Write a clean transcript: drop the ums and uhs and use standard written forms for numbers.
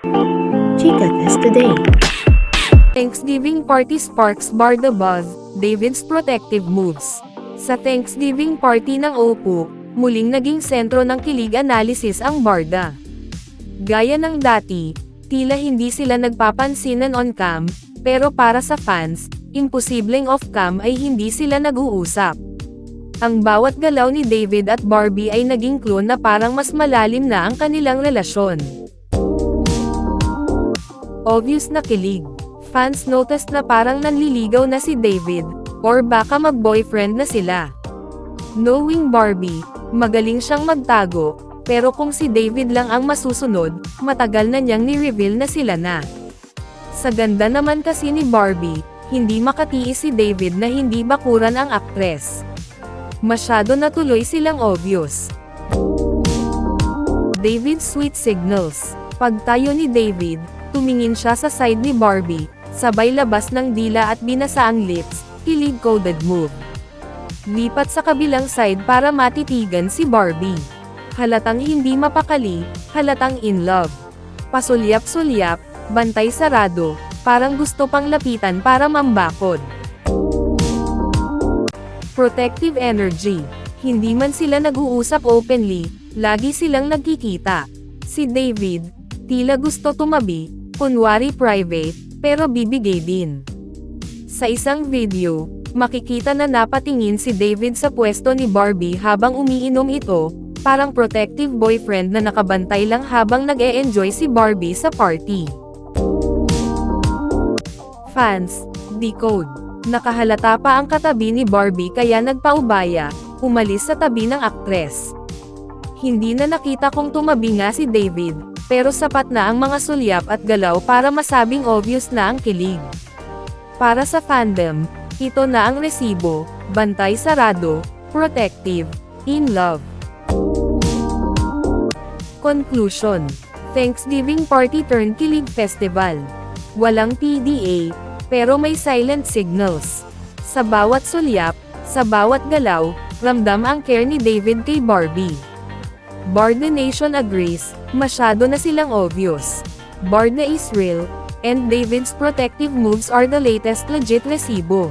Chika Test Today. Thanksgiving party sparks Barda buzz, David's protective moves. Sa Thanksgiving party ng Oppo, muling naging sentro ng kilig analysis ang Barda. Gaya ng dati, tila hindi sila nagpapansinan on cam, pero para sa fans, imposibleng off cam ay hindi sila nag-uusap. Ang bawat galaw ni David at Barbie ay naging clue na parang mas malalim na ang kanilang relasyon. Obvious na kilig. Fans noticed na parang nanliligaw na si David, or baka mag-boyfriend na sila. Knowing Barbie, magaling siyang magtago, pero kung si David lang ang masusunod, matagal na niyang ni-reveal na sila na. Sa ganda naman kasi ni Barbie, hindi makatiis si David na hindi bakuran ang aktres. Masyado na tuloy silang obvious. David's sweet signals. Pagtayo ni David, tumingin siya sa side ni Barbie, sabay labas ng dila at binasa ang lips, kilig-coded move. Lipat sa kabilang side para matitigan si Barbie. Halatang hindi mapakali, halatang in love. Pasulyap-sulyap, bantay sarado, parang gusto pang lapitan para mambakod. Protective energy. Hindi man sila nag-uusap openly, lagi silang nagkikita. Si David, tila gusto tumabi, kunwari private, pero bibigay din. Sa isang video, makikita na napatingin si David sa pwesto ni Barbie habang umiinom ito, parang protective boyfriend na nakabantay lang habang nag-e-enjoy si Barbie sa party. Fans, decode. Nakahalata pa ang katabi ni Barbie kaya nagpaubaya, umalis sa tabi ng aktres. Hindi na nakita kung tumabi nga si David, pero sapat na ang mga sulyap at galaw para masabing obvious na ang kilig. Para sa fandom, ito na ang resibo, bantay sarado, protective, in love. Conclusion. Thanksgiving party turned kilig festival. Walang PDA, pero may silent signals. Sa bawat sulyap, sa bawat galaw, ramdam ang care ni David kay Barbie. Barda Nation agrees, masyado na silang obvious. Barda is real, and David's protective moves are the latest legit resibo.